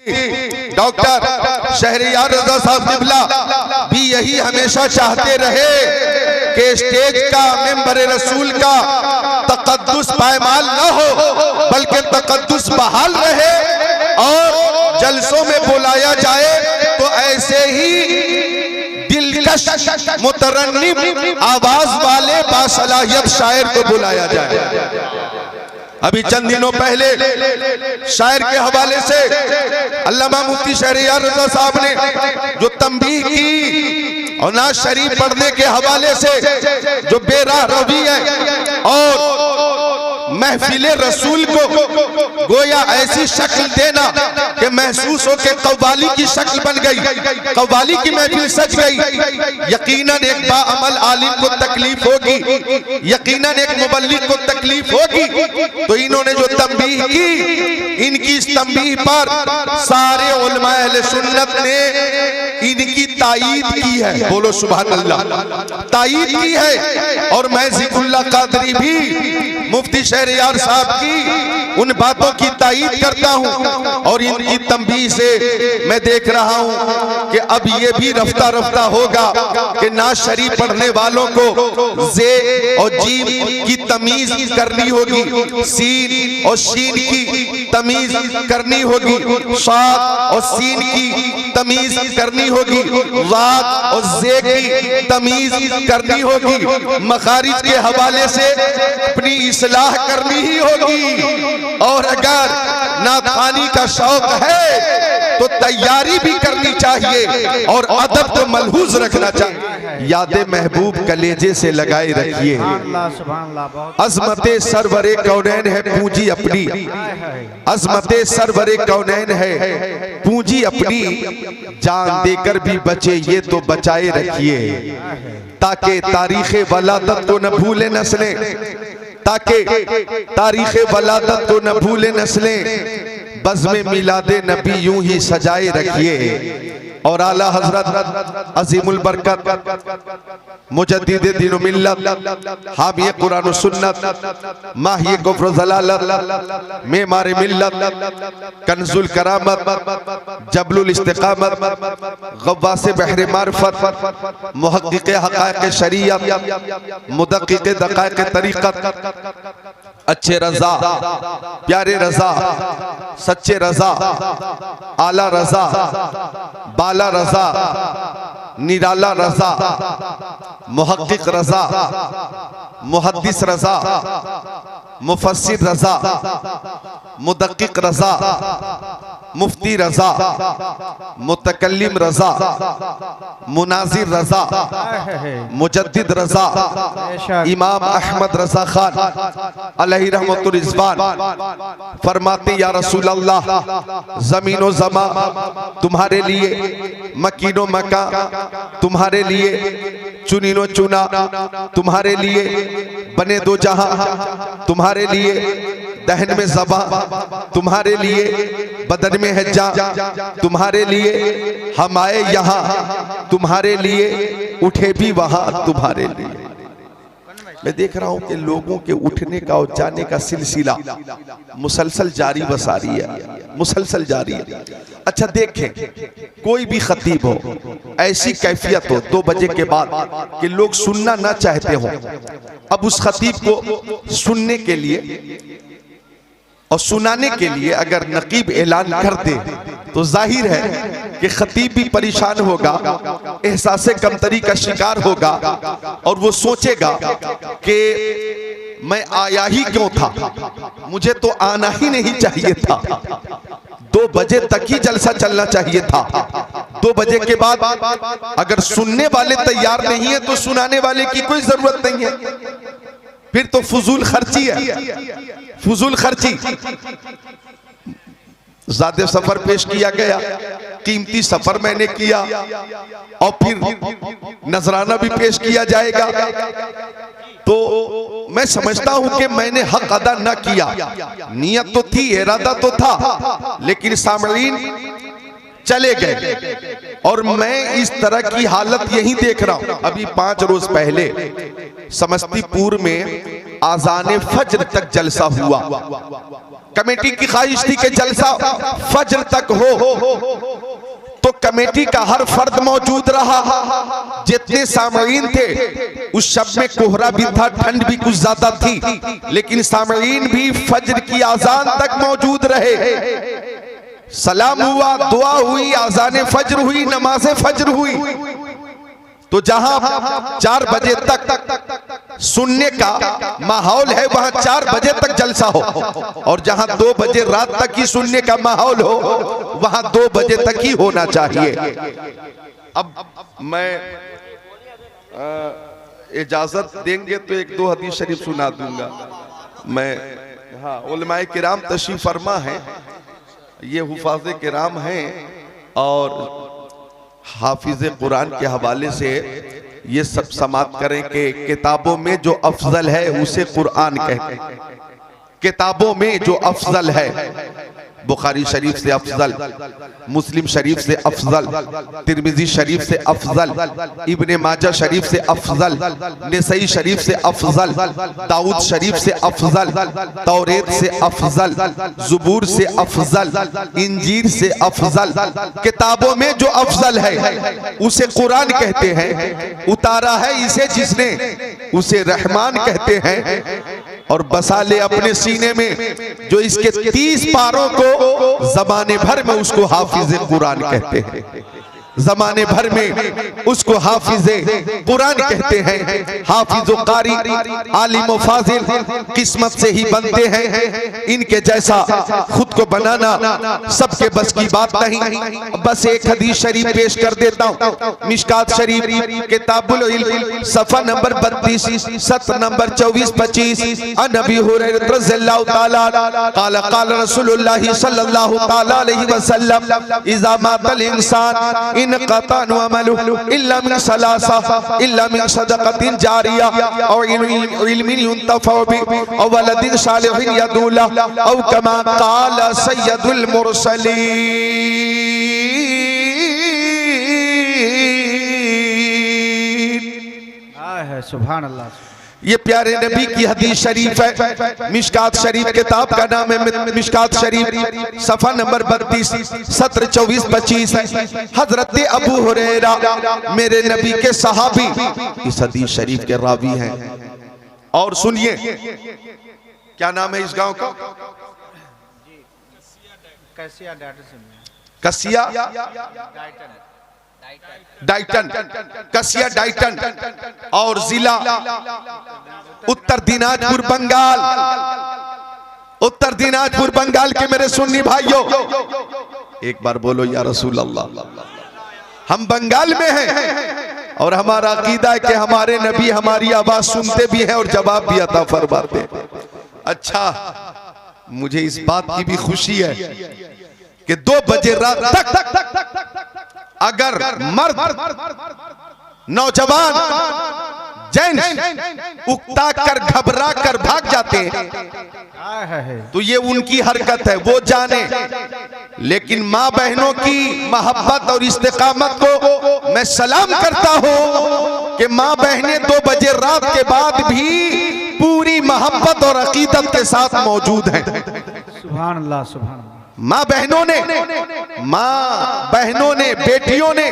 Doctor Shahryar रजा साहब क़िबला भी यही हमेशा चाहते रहे कि स्टेज का मेंबर रसूल का तक़द्दुस पायमाल न हो बल्कि तक़द्दुस बहाल रहे और जलसों में बुलाया जाए तो ऐसे ही दिलकश मुतरन्निम आवाज वाले बासलाहियत शायर को बुलाया जाए। अभी चंद दिनों पहले शायर के हवाले से अल्लामा मुफ्ती शहरियार रजा साहब ने जो तंबीह की और नाज शरीफ पढ़ने के हवाले से जो बेराह रवी है और महफिल रसूल को गोया ऐसी शक्ल देना कि महसूस हो कि कव्वाली की शक्ल बन गई, कव्वाली की महफिल सज गई। यकीनन एक बाअमल आलिम को तकलीफ होगी, यकीनन एक मुबल्लिग को तकलीफ होगी। तो इन्होंने जो तंबीह की, इनकी इस तंबीह पर सारे उलमा अहले सुन्नत ने इनकी तायीद की है। बोलो सुभान अल्लाह, तायीद की है। और मैं ज़िक्रुल्लाह कादरी भी मुफ्ती शहरियार साहब की उन बातों की तायीद करता हूं और इनकी तंबीह से मैं देख रहा हूं कि अब ये भी रफ्ता रफ्ता होगा कि नाज शरीफ पढ़ने वालों को जे और जीम की तमीज करनी होगी, सीन और शीन की तमीज करनी होगी, साद और सीन की तमीज करनी होगी, वाद और जे की तमीज करनी होगी, मखारिज के हवाले से अपनी इस्लाह करनी ही होगी। और अगर नाथानी का शौक है तो तैयारी भी करनी चाहिए और अदब को मलहूज रखना चाहिए। यादे महबूब कलेजे से लगाए रखिए, अज़मते सरवरे कौनैन है पूंजी अपनी, अज़मते सरवरे कौनैन है पूंजी अपनी, जान देकर भी बचे ये तो बचाए रखिए, ताकि तारीख़ वलादत को न भूले नस्लें, ताकि तारीख़ वलादत को न भूले नस्लें, बज़्म मिलादे नबी यूं ही सजाए रखिए। और आला हजरत अजीमुल बरकत मुजद्दिद दीन मिल्लत हामिए कुरान और सुन्नत माहिए कुफ्र ज़लालत मेमारे मिल्लत कंजुल करामत जबलुल इस्तिकामत गव्वासे बहरे मारिफत मुहक्किक़े हक़ाइक़े शरीयत मुदक्किक़े दक़ाइक़े तरीक़त अच्छे रजा प्यारे रजा सच्चे रजा आला रजा बाला रजा निराला रजा मुहक्किक रजा मुहद्दिस रजा मुफस्सिर रजा मुदक्किक रजा मुफ्ती रजा मुतकल्लिम रजा मुनाजिर रजा मुजद्दिद रजा इमाम अहमद रजा खान अलैहि रहमतुर रिज़वान फरमाते या रसूल अल्लाह ज़मीन व ज़मा तुम्हारे लिए, मकीनो मका तुम्हारे लिए, चुनीनो चुना तुम्हारे लिए, बने दो जहां तुम्हारे लिए, दहन में ज़बा तुम्हारे लिए, बदन में हज्जा तुम्हारे लिए, हम आए यहाँ तुम्हारे लिए, उठे भी वहां तुम्हारे लिए। मैं देख रहा हूं कि लोगों के उठने का और जाने का सिलसिला मुसलसल जारी बसारी है, मुसलसल जारी है। अच्छा देखें, कोई भी खतीब हो, ऐसी कैफियत हो 2 बजे के बाद कि लोग सुनना ना चाहते हो, अब उस खतीब को सुनने के लिए और सुनाने के लिए अगर नकीब ऐलान कर दे तो जाहिर है कि खतीब भी परेशान होगा, एहसासे कमतरी का शिकार होगा और वो सोचेगा कि मैं आया ही क्यों था, मुझे तो आना ही नहीं चाहिए था, 2 बजे तक ही जलसा चलना चाहिए था। 2 बजे के बाद अगर सुनने वाले तैयार नहीं है तो सुनाने वाले की कोई जरूरत नहीं है, फिर तो फजूल खर्ची है, फजूल खर्ची। ज़ादे सफर पेश किया गया, कीमती सफर मैंने किया और फिर नजराना भी पेश किया जाएगा, तो मैं समझता हूं कि मैंने हक अदा न किया। नियत तो थी, इरादा तो था, लेकिन सामईन चले गए और मैं इस तरह की हालत यही देख रहा हूं। अभी 5 रोज पहले समस्तीपुर में आज़ान फज्र तक जलसा हुआ कमेटी की ख्वाहिश थी कि जलसा फज्र तक हो, तो कमेटी का हर फर्द मौजूद रहा। जितने सामईन थे, उस शब में कोहरा भी था, ठंड भी कुछ ज्यादा थी, लेकिन सामईन भी फज्र की आजान तक मौजूद रहे। सलाम हुआ, दुआ हुई, आजान फज्र हुई, नमाज फज्र हुई। तो जहां 4 बजे तक सुनने का माहौल है, वहां 4 बजे तक जलसा हो, और जहां 2 बजे रात तक ही सुनने का माहौल हो, वहां 2 बजे तक ही होना चाहिए। अब मैं इजाजत देंगे तो 1-2 हदीस शरीफ सुना दूंगा मैं। हाँ, उलमाए किराम तशरीफ फरमा है, ये हुफाज़े किराम हैं, और हाफिज़े कुरान के हवाले से ये सब समात करें कि किताबों में जो अफजल है उसे कुरान कहते हैं। किताबों में जो अफजल है, बुखारी शरीफ से अफजल, मुस्लिम शरीफ से अफजल, तिरमिजी शरीफ से अफजल, इब्ने माजा शरीफ से अफजल, नसई शरीफ से अफजल, दाऊद शरीफ से अफजल, तौरेत से अफजल, ज़ुबूर से अफजल, इंजीर से अफजल। किताबों में जो अफजल है उसे कुरान कहते हैं। उतारा है इसे जिसने, उसे रहमान कहते हैं। और बसा ले अपने सीने में जो इसके 30 पारों को ज़माने भर में उसको हाफिज़े कुरान कहते हैं। ज़माने भर में उसको हाफिज़े कुरान कहते हैं। हाफिज़ो कारी, आलिम व फाजिल किस्मत से ही बनते हैं। इनके जैसा खुद को बनाना सबके बस की बात नहीं। बस एक हदीस शरीफ पेश कर देता हूँ। मिशकात शरीफ किताबुल इल्म सफ़ा नंबर 32, सत्र नंबर 24-25। अन अबी हुरैरा रज़ियल्लाहु ताला क़ाल क़ाल रसूलुल्लाह सल्लल्लाहु ताला अलैहि वसल्लम इज़ा मातल इंसान इन क़तान अमलु इल्ला मिन सलासा इल्ला मिन सदक़तिन जारिया और इल्मिन युंतफ़अ बिही और वलदिन सालिहिन यदऊ लहु औ कमा क़ाल सय्यदुल मुरसलीन। सुभान अल्लाह। ये प्यारे नबी की हदीस शरीफ है। मिशकात शरीफ किताब का नाम है मिशकात शरीफ, सफ़ा नंबर 32, सत्र 24-25 है। हजरत अबू हुरैरा मेरे नबी के सहाबी इस हदीस शरीफ के रावी हैं। और सुनिए, क्या नाम है इस गांव का? कसिया डाइटन, कसिया डाइटन, और जिला उत्तर दिनाजपुर बंगाल। उत्तर दिनाजपुर बंगाल के मेरे सुन्नी भाइयों, एक बार बोलो या रसूल अल्लाह। हम बंगाल में हैं और हमारा अकीदा है कि हमारे नबी हमारी आवाज सुनते भी हैं और जवाब भी अता फरमाते हैं। अच्छा, मुझे इस बात की भी खुशी है कि 2 बजे रात तक अगर मर्द, नौजवान, जेंट्स उकता कर घबरा कर भाग जाते हैं तो ये उनकी हरकत है, वो जाने। लेकिन माँ बहनों की मोहब्बत और इस्तिकामत को मैं सलाम करता हूँ कि माँ बहनें 2 बजे रात के बाद भी पूरी मोहब्बत और अकीदत के साथ मौजूद हैं। सुभान अल्लाह, सुभान अल्लाह। माँ बहनों ने, बेटियों ने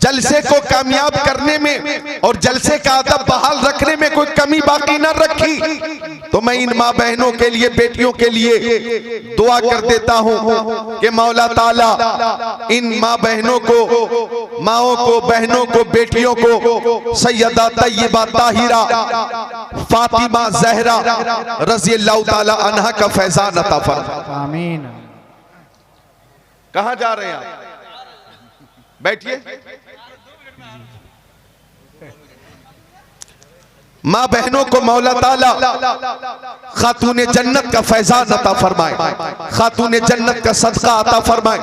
जलसे को कामयाब करने में और जलसे का अदब बहाल रखने में कोई कमी बाकी न रखी। तो मैं इन माँ बहनों के लिए, बेटियों के लिए दुआ कर देता हूँ कि मौला ताला इन माँ बहनों को, माओं को, बहनों को, बेटियों को सैयदा तय्यबा ताहिरा फातिमा ज़हरा रज़ियल्लाहु ताला अन्हा का फैज़ान अता फरमाए। आमीन। कहाँ जा रहे हैं आप? बैठिए। माँ बहनों को मौला ताला खातूने जन्नत का फैज़ान अता फरमाए, खातूने जन्नत का सदका अता फरमाए।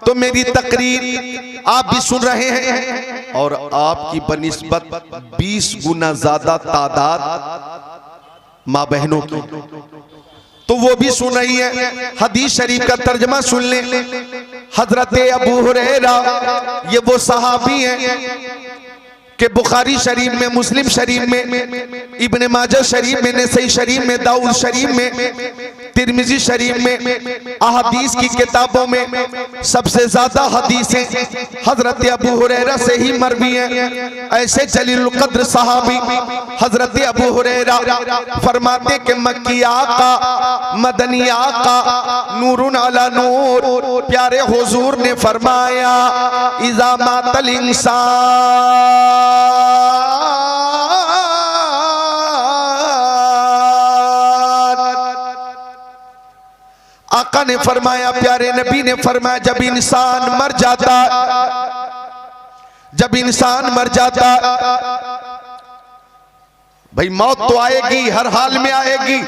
तो मेरी तकरीर आप भी सुन रहे हैं और आपकी बनिस्बत 20 गुना ज्यादा तादाद माँ बहनों की, तो वो भी सुन रही है। हदीस शरीफ का तर्जमा सुन ले। हजरत अबू हुरैरा ये वो सहाबी हैं कि बुखारी शरीफ में, मुस्लिम शरीफ में, इब्ने माजा शरीफ में, नसई शरीफ में, दाऊद शरीफ में तिरमिजी शरीफ में अहादीस की किताबों में सबसे ज्यादा हदीसें हजरत अबू हुरैरा से ही मरवी हैं। ऐसे जलील कद्र सहाबी हजरत अबू हुरैरा फरमाते कि मक्की आका मदनी आका नूरुन अला नूर, प्यारे हुजूर ने फरमाया इज़ा मातल इंसान, आका ने फरमाया, प्यारे नबी ने फरमाया, जब इंसान मर जाता, जब इंसान मर जाता, भाई मौत तो आएगी, हर हाल में आएगी।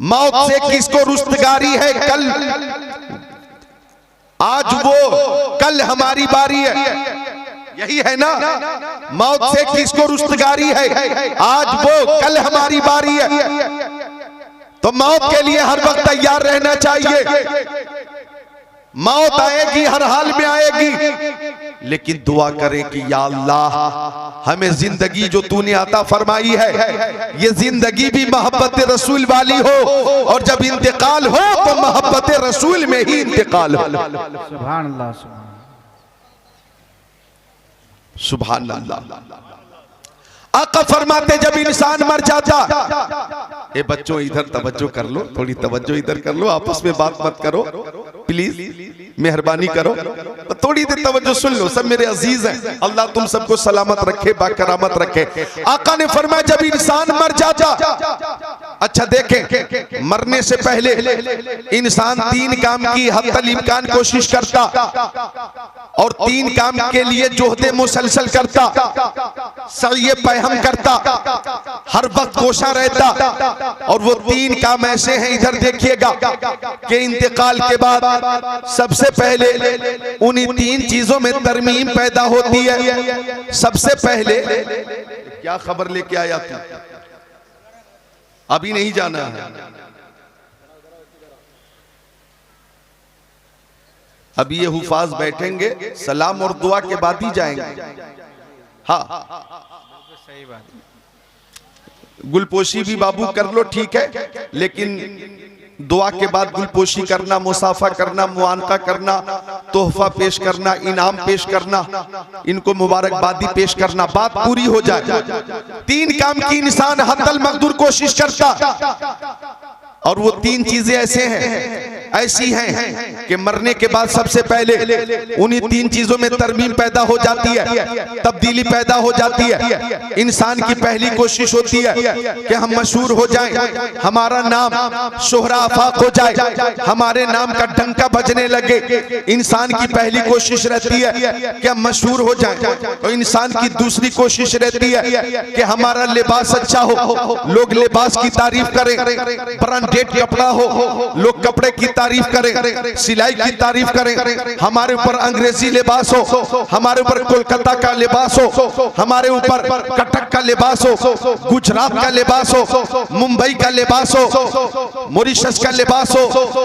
मौत से किसको रुस्तगारी है? कल, आज वो, कल हमारी बारी है, यही है ना? मौत से किसको रुस्तगारी है? आज वो, कल हमारी बारी है। तो मौत के लिए हर वक्त तैयार रहना चाहिए। मौत आएगी, हर हाल में आएगी, लेकिन दुआ करें कि या अल्लाह हमें जिंदगी जो तूने अता फरमाई है, ये जिंदगी भी मोहब्बत रसूल वाली हो, और जब इंतकाल हो तो मोहब्बत रसूल में ही इंतकाल हो। सुभान अल्लाह, सुभान अल्लाह। आका फरमाते जब इंसान मर जाता, ए बच्चों इधर तवज्जो कर लो, थोड़ी तवज्जो इधर कर लो, आपस में बात मत करो प्लीज, मेहरबानी करो, थोड़ी देर तवज्जो सुन लो। सब मेरे अजीज हैं, अल्लाह तुम सबको सलामत रखे, बाकरामत रखे। आका ने फरमाया जब इंसान मर जाता, अच्छा देखें, मरने से पहले इंसान 3 काम की हत्तल इम्कान कोशिश करता, और 3 काम के लिए जोहदे मुसलसल करता, सही पैहम करता, हर वक्त कोशा रहता। और वो 3 काम ऐसे हैं, इधर देखिएगा, कि इंतकाल के बाद सबसे पहले उन्हीं 3 चीजों में तरमीम पैदा होती है। सबसे पहले क्या खबर लेके आया तू? अभी नहीं जाना है, अभी ये हुफाज बैठेंगे, सलाम और दुआ के बाद ही जाएंगे। हाँ, सही बात। गुलपोशी भी बाबू कर लो, ठीक है, लेकिन दुआ के बाद गुलपोशी करना, मुसाफा करना, मुआनका करना, तोहफा पेश करना, इनाम पेश करना, इनको मुबारकबादी पेश करना, बात पूरी हो जाए। 3 काम की इंसान हद्दल मकदूर कोशिश करता, और वो 3 चीजें ऐसी हैं कि मरने के बाद सबसे पहले उन्हीं 3 चीजों में तरमीम पैदा हो जाती है, तब्दीली पैदा हो जाती है। इंसान की पहली कोशिश होती है कि हम मशहूर हो जाएं, हमारा नाम शोहरा आफाक हो जाए, हमारे नाम का डंका बजने लगे। इंसान की पहली कोशिश रहती है कि हम मशहूर हो जाएं। तो इंसान की दूसरी कोशिश रहती है कि हमारा लिबास अच्छा हो, लोग लिबास की तारीफ करें, ब्रांडेड कपड़ा हो, लोग कपड़े की तारीफ करें, सिलाई की तारीफ करें, हमारे ऊपर अंग्रेजी लिबास हो, हमारे ऊपर कोलकाता का लिबास हो, हमारे ऊपर कटक का लिबास हो, गुजरात का लिबास हो, मुंबई का लिबास हो, मॉरिशस का लिबास हो,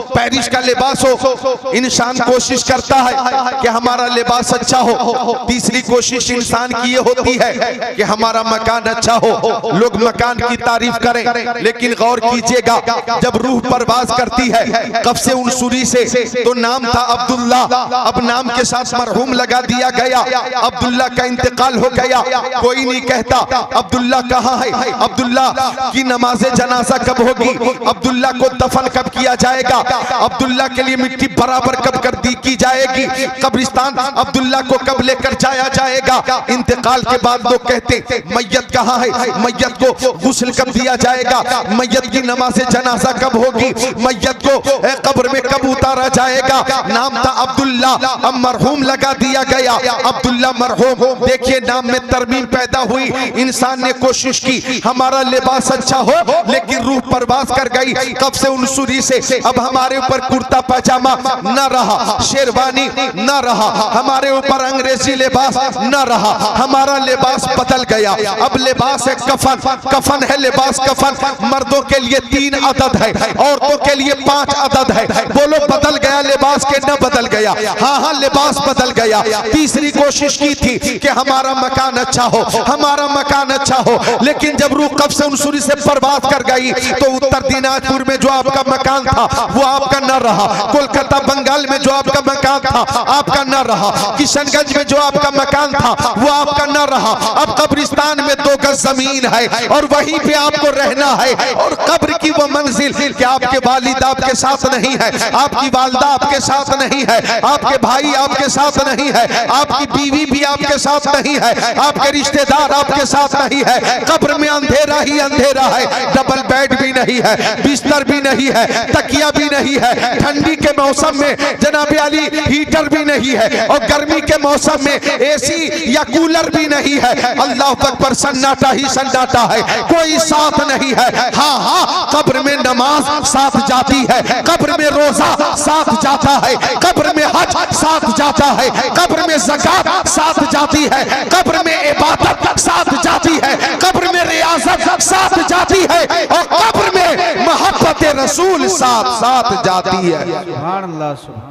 पेरिस का लिबास हो। इंसान कोशिश करता है कि हमारा लिबास अच्छा हो। तीसरी कोशिश इंसान की ये होती है कि हमारा मकान अच्छा हो, लोग मकान की तारीफ करें। लेकिन गौर कीजिएगा, जब रूह परवाज करती है कब्ज़े उनसुरी से, तो नाम था अब्दुल्ला, अब नाम के साथ मरहूम लगा दिया गया, अब्दुल्ला का इंतकाल हो गया। कोई नहीं कहता अब्दुल्ला कहाँ है, अब्दुल्ला की नमाज़े जनाजा कब होगी, अब्दुल्ला को दफन कब किया जाएगा, अब्दुल्ला के लिए मिट्टी बराबर कब कर दी की जाएगी, कब्रिस्तान अब्दुल्ला को कब लेकर जाया जाएगा। इंतकाल के बाद लोग कहते मैयत कहाँ है, मैयत को गुस्ल कब दिया जाएगा, मैयत की नमाज़े जनाजा कब होगी, मैयत को कब्र में कब उतारा जाएगा। नाम था अब्दुल्ला, अब मरहूम लगा दिया गया, अब्दुल्ला मरहूम। देखिए नाम में तरमीम पैदा हुई। इंसान ने कोशिश की हमारा लिबास अच्छा हो, लेकिन रूह परवाज कर गई कब्ज़े उनसुरी से। अब हमारे ऊपर कुर्ता पैजामा न रहा, शेरवानी न रहा, हमारे ऊपर अंग्रेजी लिबास न रहा, हमारा लिबास बदल गया। अब लिबास है कफन, कफन है लिबास कफन। मर्दों के लिए 3 अदद है, औरतों के लिए 5 अदद है। बोलो बदल गया लिबास के न बदल गया। हाँ लिबास बदल गया। तीसरी कोशिश की थी कि हमारा मकान अच्छा हो, हमारा मकान अच्छा हो, लेकिन जब रूह कब्ज़ से उनसुरी से बर्बाद कर गई तो उत्तर दिनाजपुर में जो आपका मकान था वो आपका न रहा, कोलकाता बंगाल में जो आपका मकान था आपका न रहा, किशनगंज में जो आपका मकान था वो आपका न रहा। अब कब्रिस्तान में 2 गज जमीन है और वहीं पे आपको रहना है। और कब्र की वो मंजिल कि आपके वालिद आपके साथ नहीं है, आपकी वालदा आपके साथ नहीं है, आपके भाई आपके साथ नहीं है, आपकी बीवी भी आपके साथ नहीं है, आपके रिश्तेदार आपके साथ नहीं है। कब्र में अंधेरा ही अंधेरा है। डबल बेड भी नहीं है, बिस्तर भी नहीं है, तकिया भी नहीं है। ठंडी के मौसम में जनाब अली हीटर भी नहीं है और गर्मी के मौसम में एसी या कूलर भी नहीं है। अल्लाह अकबर, सन्नाटा ही सन्नाटा है, कोई साथ नहीं है। हाँ कब्र में नमाज साथ जाती है, कब्र में रोजा साथ जाता है, कब्र में हज साथ जाता है, कब्र में ज़कात साथ जाती है, कब्र में इबादत साथ जाती है, कब्र में रियासत साथ जाती है और कब्र में मोहब्बत रसूल साथ साथ जाती है। सुभान अल्लाह, सुभान।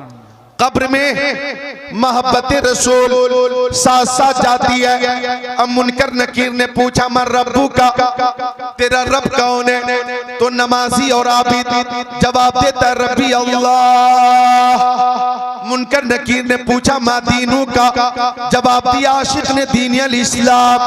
कब्र में मोहब्बत रसूल साथ साथ जाती है। अब मुनकर नकीर ने पूछा मैं रब्बू का, तेरा रब कौन है? तो नमाजी और आबिद जवाब देता है रब्बी अल्लाह। मुनकर नकीर ने पूछा माँ दीनू का, जवाब दिया आशिक ने दीन अल इस्लाम।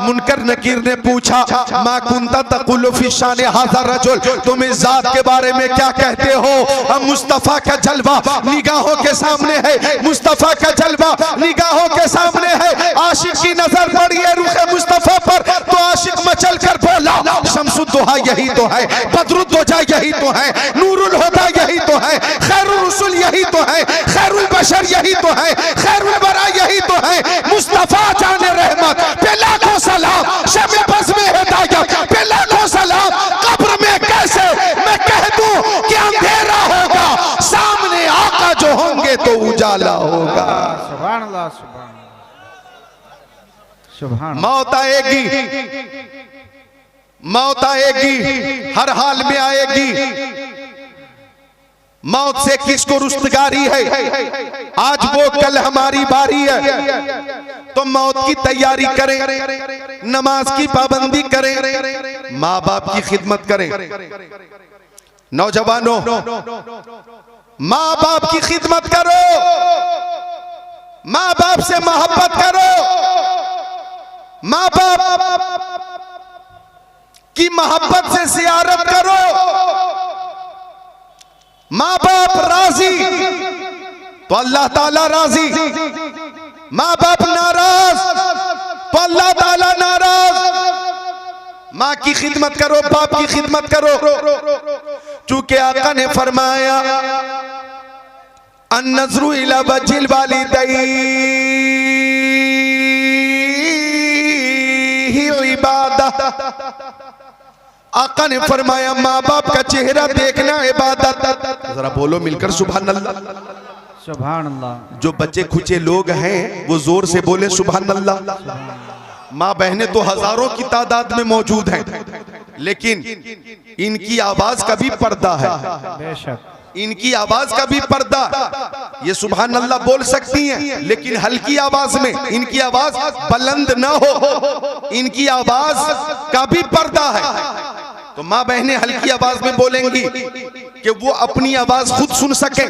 मुनकर नकीर ने पूछा माँ कुंता तकुलु फी शान हाज़ा रजुल, तुम इस जात के बारे में क्या कहते हो? अब मुस्तफा का जलवा निगाहों के सामने है, मुस्तफा का जलवा निगाहों के सामने है। आशिक की नजर पड़ी है रुखे मुस्तफा पर तो आशिक मचल कर बोला शम्सुद्दोहा यही तो है, बदरुद्दोजा यही तो है, नूरुल हुदा यही तो है, खैरुल रसूल यही तो है, खैरुल बशर यही तो है, खैरुल बरा यही तो है। मुस्तफा जाने रहमत पे लाखों सलाम, शब बस में हिदायत पे लाखों सलाम। कब्र में कैसे मैं कह दूं कि अंधेरा होगा, सामने आका जो होंगे तो उजाला होगा। सुभान अल्लाह, सुभान सुभान। मौत आएगी, मौत आएगी, हर हाल में आएगी। मौत से किसको रुस्तगारी है? आज वो कल हमारी बारी है, तो मौत की तैयारी करें, नमाज की पाबंदी करें, माँ बाप की खिदमत करें। नौजवानों, माँ बाप की खिदमत करो, माँ बाप से मोहब्बत करो, माँ बाप की मोहब्बत से ज़ियारत करो। माँ बाप राजी तो अल्लाह ताला राजी, माँ बाप नाराज तो अल्लाह ताला नाराज। माँ की खिदमत करो, बाप की खिदमत करो, चूंकि आका ने फरमाया अन्नज़्रु इला वज्हिल वालिदैहि इबादत। आका ने फरमाया माँ बाप का चेहरा देखना इबादत। जरा बोलो मिलकर सुभान अल्लाह, सुभान अल्लाह। जो बच्चे खुचे लोग हैं वो जोर से बोले सुभान अल्लाह। माँ बहनें तो हजारों की तादाद में मौजूद हैं, लेकिन इनकी आवाज का भी पर्दा है, बेशक इनकी आवाज का भी पर्दा। ये सुभान अल्लाह बोल सकती हैं, लेकिन हल्की आवाज में, इनकी आवाज बुलंद ना हो, इनकी आवाज का भी पर्दा है। तो माँ बहनें हल्की आवाज में बोलेंगी कि वो अपनी आवाज खुद सुन सके,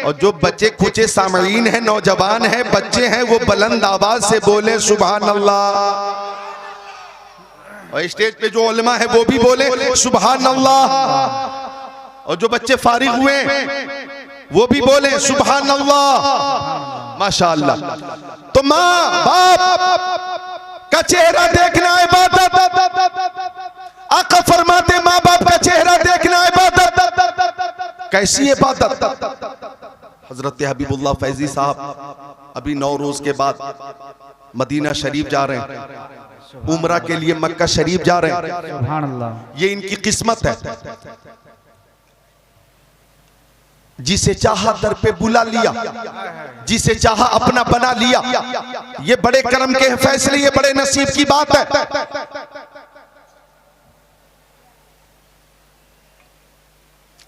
और जो बच्चे कुचे सामईन हैं, नौजवान हैं, बच्चे हैं, वो बुलंद आवाज से बोले सुभान अल्लाह। और स्टेज पे जो उलमा है वो भी बोले सुभान अल्लाह, और जो बच्चे फारिग हुए वो भी बोले सुभान अल्लाह। माशाअल्लाह। तो माँ बाप का चेहरा देखना इबादत। आका फरमाते माँ बाप का चेहरा देखना इबादत। कैसी इबादत? हजरत हबीबुल्लाह फैजी साहब अभी 9 रोज के बाद मदीना शरीफ जा रहे हैं, उम्रा के लिए मक्का शरीफ जा रहे हैं। सुभान अल्लाह। ये इनकी किस्मत है, जिसे चाहा दर पे बुला लिया, जिसे चाहा अपना बना लिया। ये बड़े करम के फैसले, ये बड़े नसीब की बात है।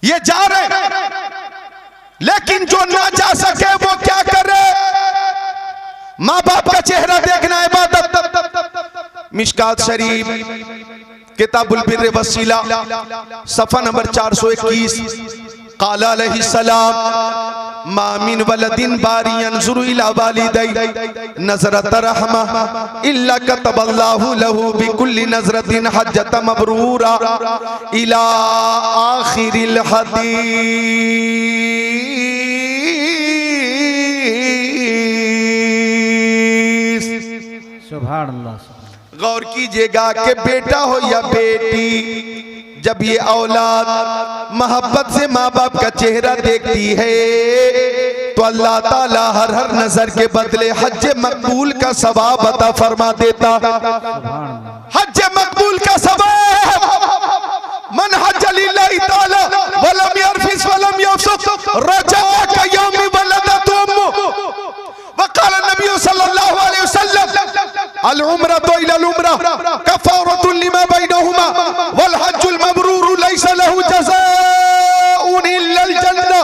ये जा रहे हैं, लेकिन जो ना जा सके वो क्या करे? माँ बाप का चेहरा देखना इबादत। मिशकात शरीफ किताबुल बिर्र वसीला सफ़ा नंबर 421 क़ाला अलैहिस्सलाम मा मिन वलदिन बारी यंज़ुरु इला वालिदै नज़रत रहमा इल्ला कतबल्लाहु लहू बिकुल्लि नज़रतिन हज्जतन मबरूरा इला आखिरिल हदीस। सुभान अल्लाह। गौर कीजिएगा कि बेटा हो या बेटी, जब ये औलाद मोहब्बत से माँ बाप का चेहरा देखती है तो अल्लाह ताला हर हर नजर के बदले हज मकबूल का सवाब अता फरमा देता। हज मकबूल का सवाब मन हज लिल्लाहि ताला वलम यरफिस वलम यफसुक रजअ कयौमि वलदत उम्मुहु वक़ाल नबी सल्लल्लाहु अलैहि वसल्लम अल उम्रतु इला अल उम्रा कफ़ारतुन लिमा बैनहुमा वल हज्जुल मबरूर लैसा लहू जज़ाउन इल्ला अल जन्नह।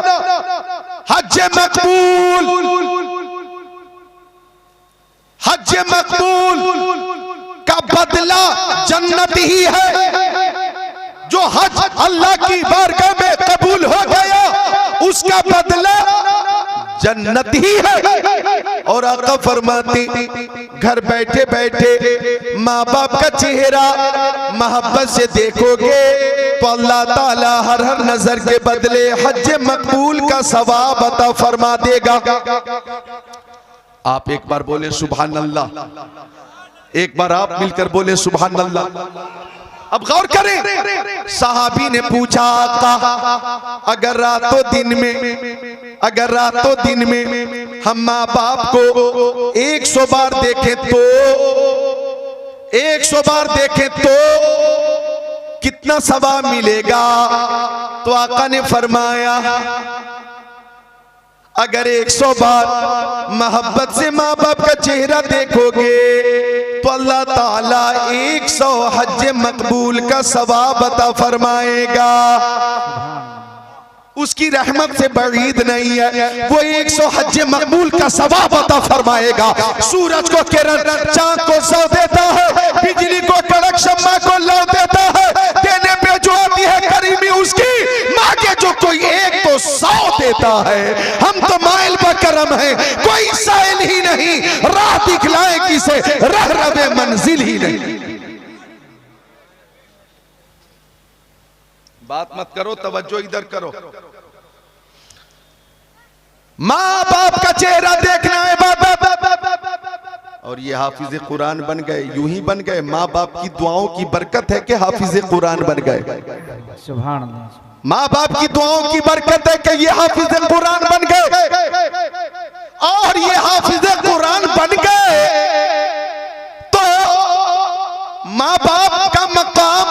हज मकबूल, हज मकबूल का बदला जन्नत ही है। जो हज अल्लाह की बारगाह में कबूल हो गया उसका बदला जन्नत ही है। और आका फरमाती घर बैठे बैठे माँ बाप का चेहरा मोहब्बत से देखोगे तो अल्लाह ताला हर हर नजर के बदले हज मकबूल का सवाब अता फरमा देगा। आप एक बार बोले सुभान अल्लाह, एक बार आप मिलकर बोले सुभान अल्लाह। अब गौर करें, सहाबी ने पूछा आका अगर रातों दिन में हम माँ बाप को 100 बार देखें तो कितना सवाब मिलेगा? तो आका ने फरमाया अगर 100 बार मोहब्बत से माँ बाप का चेहरा देखोगे तो अल्लाह ताला 100 हज मकबूल का सवाब अता फरमाएगा। उसकी रहमत से बईद नहीं है, वो 100 हज मकबूल का सवाब अता फरमाएगा। सूरज को किरण, चांद को सौ देता है, बिजली को कड़क, शम्मा को लौ देता है। देने पे जो आती है करीमी उसकी, मांगे जो कोई एक तो 100 देता है। हम तो माइल बकरम है, कोई साइल ही नहीं, राह दिखलाए किसे, रह रवे मंजिल ही नहीं। बात मत करो, तवज्जो इधर करो। माँ बाप का चेहरा देखना है इबादत। और ये हाफिज कुरान बन गए, यूं ही बन गए। माँ बाप की दुआओं की बरकत है कि हाफिज कुरान बन गए। सुभान अल्लाह। माँ बाप की दुआओं की बरकत है कि ये हाफिज कुरान बन गए। और ये हाफिज कुरान बन गए तो माँ बाप का मकाम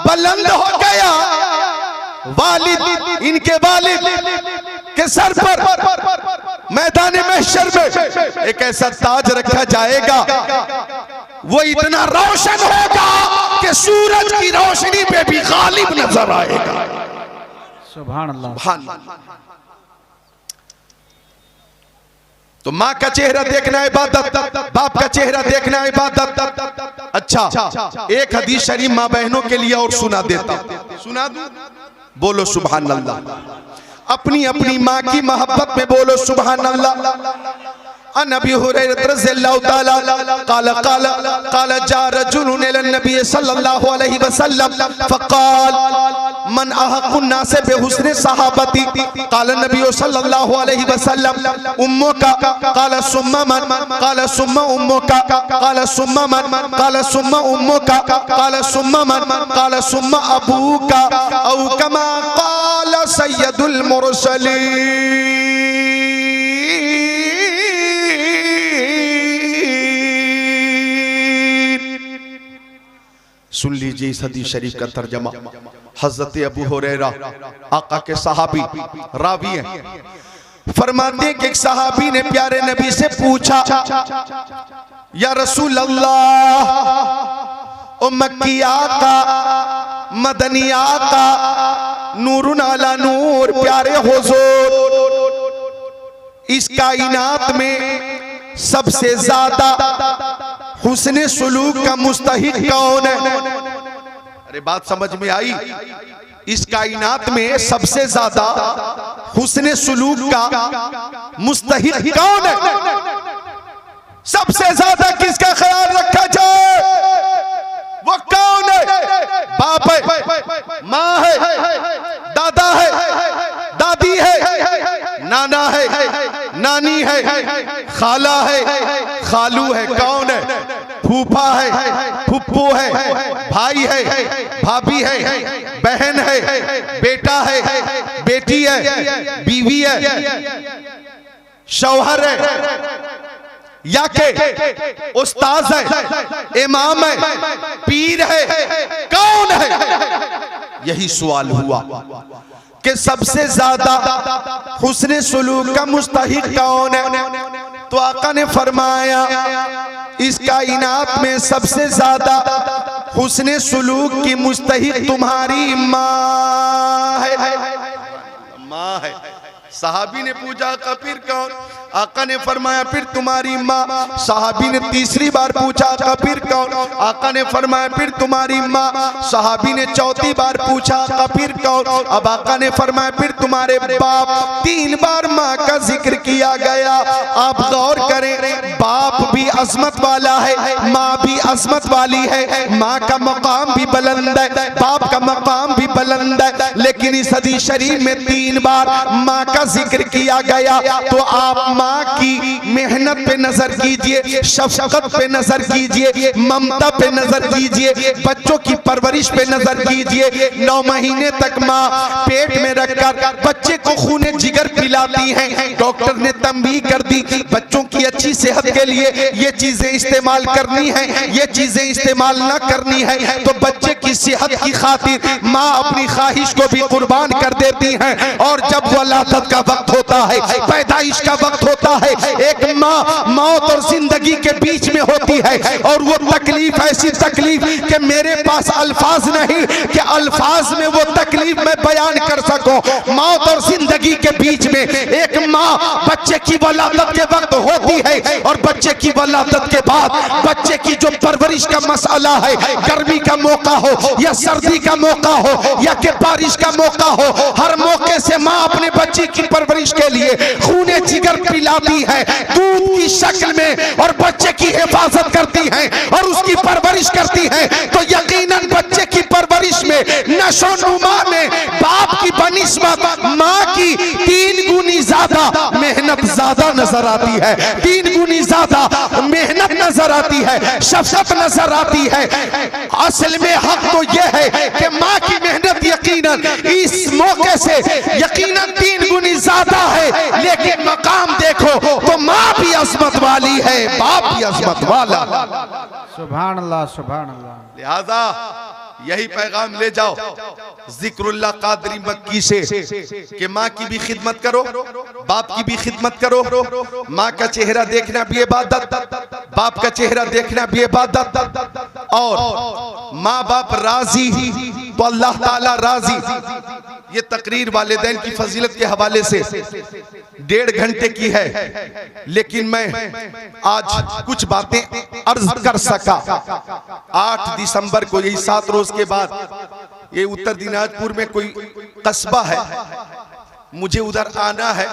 बुलंद हो गया। वालिद, इनके वालिद के सर पर मैदान महशर में एक ऐसा ताज रखा जाएगा, वो इतना रोशन होगा कि सूरज की रोशनी पे भी गालिब नजर आएगा। सुभान अल्लाह। तो माँ का चेहरा देखना इबादत, बाप का चेहरा देखना इबादत। अच्छा, एक हदीस शरीफ माँ बहनों के लिए और सुना देता, सुना दूं? बोलो सुभान अल्लाह। अपनी अपनी माँ की मोहब्बत में बोलो सुभान अल्लाह। अन अबी हुरैरा रज़ियल्लाहु ताला क़ाल जा रजुलुन इला नबी सल्लल्लाहु अलैहि वसल्लम फ़क़ाल मन अहक़्क़ुन नास बिहुस्नि सहाबती क़ाल नबी सल्लल्लाहु अलैहि वसल्लम उम्मुका क़ाल सुम्मा मन क़ाल सुम्मा उम्मुका क़ाल सुम्मा मन क़ाल सुम्मा उम्मुका क़ाल सुम्मा मन क़ाल सुम्मा अबूका औ कमा क़ाल सय्यदुल मुरसलीन। सुन लीजिए इस हदीस शरीफ का तर्जमा। हजरत अबू हुरैरा आका के सहाबी रावी हैं, फरमाते हैं कि एक सहाबी ने प्यारे नबी से पूछा या रसूल अल्लाह, ओ मक्की आका, मदनी आका, नूरुन अला नूर, प्यारे हुजूर, इस कायनात में सबसे ज्यादा हुस्ने सुलूक का मुस्तहिक कौन है? अरे बात समझ में आई? इस कायनात में सबसे ज्यादा हुस्ने सुलूक का मुस्तहिक कौन है? सबसे ज्यादा किसका ख्याल रखा जाए वो कौन है? बाप है, माँ है, दादा है, दादी है, नाना है, नानी है, खाला है, खालू है, कौन है? फूफा है, फुप्पो है, भाई है, भाभी है, बहन है, बेटा है, बेटी है, बीवी है, शौहर है, या के उस्ताद है, इमाम है, पीर है, कौन है? यही सवाल हुआ कि सबसे ज्यादा हुस्ने सुलूक का मुस्तहिक कौन है? तो आका ने फरमाया इस कायनात में सबसे ज्यादा हुस्ने सुलूक की मुस्तहिक तुम्हारी माँ है। माँ है। सहाबी ने पूछा का फिर कौन? आका ने फरमाया फिर तुम्हारी माँ। सहाबी ने तीसरी बार पूछा का फिर कौन? आका ने फरमाया फिर तुम्हारी माँ। सहाबी ने चौथी बार पूछा का फिर कौन? अब आका ने फरमाया फिर तुम्हारे बाप। 3 बार माँ का जिक्र किया गया। आप गौर करें, बाप भी अजमत वाला है, माँ भी अजमत वाली है। माँ का मकाम भी बुलंद है, बाप का मकाम भी बुलंद है, लेकिन इस हदीस शरीफ में 3 बार माँ का जिक्र किया गया। तो आप माँ की मेहनत पे नजर कीजिए, शफकत पे नजर कीजिए, ममता पे नजर कीजिए, बच्चों की परवरिश पे नजर कीजिए। 9 महीने तक माँ पेट में रखकर बच्चे को खूने जिगर पिलाती है। डॉक्टर ने तंबीह कर दी बच्चों की अच्छी सेहत के लिए ये चीजें इस्तेमाल करनी है, ये चीजें इस्तेमाल ना करनी है। तो बच्चे की सेहत की खातिर माँ अपनी ख्वाहिश को भी कुर्बान कर देती है। और जब वलादत का वक्त होता है, पैदाइश का वक्त होता है, एक माँ मौत और जिंदगी के बीच में होती है। और वो तकलीफ ऐसी तकलीफ कि मेरे पास अल्फाज नहीं कि अल्फाज में वो तकलीफ मैं बयान कर सकूं। मौत और जिंदगी के बीच में एक माँ बच्चे की वलादत के वक्त होती है, और बच्चे की वलादत के बाद बच्चे की जो परवरिश का मसला है, गर्मी का मौका हो या सर्दी का मौका हो या कि बारिश का मौका हो, हर मौके से माँ अपने बच्ची की परवरिश के लिए खूने जिगर पिलाती है दूध की शक्ल में, और बच्चे की हिफाजत करती है और उसकी परवरिश करती है। तो यकीनन बच्चे की परवरिश में, नशो नुमा में बाप की बनिस्बत माँ की 3 गुनी ज्यादा मेहनत ज्यादा नजर आती है, 3 गुनी ज्यादा मेहनत नजर आती है, शफकत नजर आती है। असल में हक तो यह है कि माँ की मेहनत यकीनन इस मौके से यकीनन 3 गुनी ज्यादा है, लेकिन मकाम देखो तो माँ भी अजमत वाली है, बाप भी अजमत वाला। सुभान अल्लाह, सुभान अल्लाह। लिहाजा यही पैगाम ले जाओ जिक्रुल्लाह कादरी मक्की से कि माँ की भी खिदमत करो, बाप की भी खिदमत करो। माँ का चेहरा देखना भी इबादत, बाप का चेहरा देखना भी इबादत। और माँ बाप राजी तो अल्लाह ताला राजी। ये तकरीर वालिदैन की फजीलत के हवाले से 1.5 घंटे की है, लेकिन मैं आज कुछ बातें अर्ज कर सका। 8 दिसंबर को, यही 7 रोज के बाद, ये उत्तर दिनाजपुर में कोई कस्बा है, मुझे उधर आना है।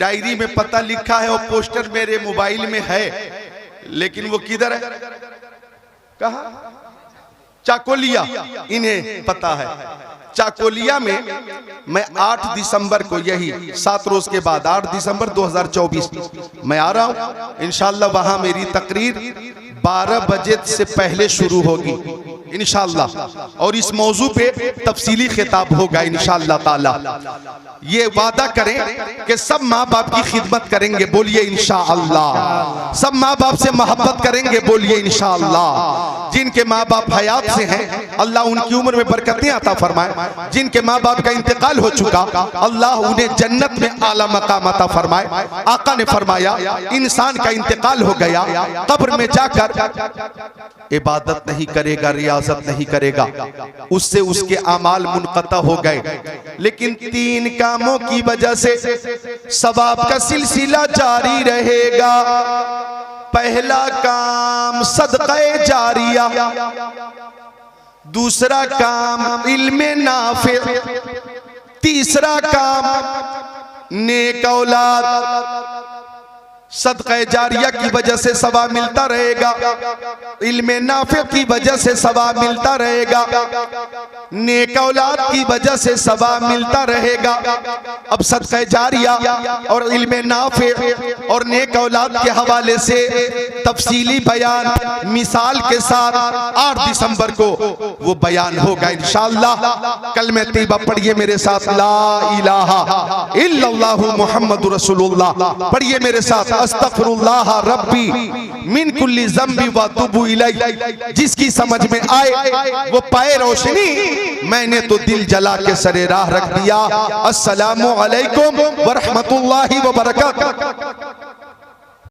डायरी में पता लिखा है और पोस्टर मेरे मोबाइल में है, लेकिन वो किधर है? कहाँ? चाकोलिया, इन्हें पता है। चाकोलिया में मैं 8 दिसंबर को, यही 7 रोज के बाद 8 दिसंबर 2024 मैं आ रहा हूं इंशाअल्लाह। वहां मेरी तकरीर 12 बजे से पहले शुरू होगी इंशाअल्लाह, और इस मौजू पे तफसीली खिताब होगा इंशाअल्लाह ताला। ये वादा करें कि सब माँ बाप की खिदमत करेंगे, बोलिए इंशाअल्लाह। सब माँ बाप से मोहब्बत करेंगे, बोलिए इंशाअल्लाह। जिनके माँ बाप हयात से हैं अल्लाह उनकी उम्र में बरकतें अता फरमाए, जिनके माँ बाप का इंतकाल हो चुका अल्लाह उन्हें जन्नत में आला मकाम अता फरमाए। आका ने फरमाया इंसान का इंतकाल हो गया, कब्र में जाकर इबादत नहीं करेगा, रियाज़त रियाजत नहीं करेगा, उससे उसके अमाल मुनक़ता हो गए। लेकिन 3 कामों की वजह से सवाब का सिलसिला जारी रहेगा। पहला काम सदक़े जारिया, दूसरा काम इल्मे नाफे, तीसरा काम नेक औलाद। सदक़े जारिया की वजह से सवाब मिलता रहेगा, इल्मे नाफे की वजह से सवाब मिलता रहेगा, नेक औलाद की वजह से सवाब मिलता रहेगा। अब सदक़े जारिया और इल्मे नाफे और नेक औलाद के हवाले से तफसीली बयान मिसाल के साथ 8 दिसंबर को वो बयान होगा इंशाअल्लाह। कलमे तैयबा पढ़िए मेरे साथ, ला इलाहा इल्लल्लाहु मुहम्मदुर रसूलुल्लाह। पढ़िए मेरे साथ, अस्तगफिरुल्लाह रब्बी मिन कुल्ली ज़ंबी व अतूबु इलैह। जिसकी समझ में आए वो पाए रोशनी, मैंने तो दिल जला के सरे राह रख दिया। अस्सलामु अलैकुम व रहमतुल्लाहि व बरकातुहू।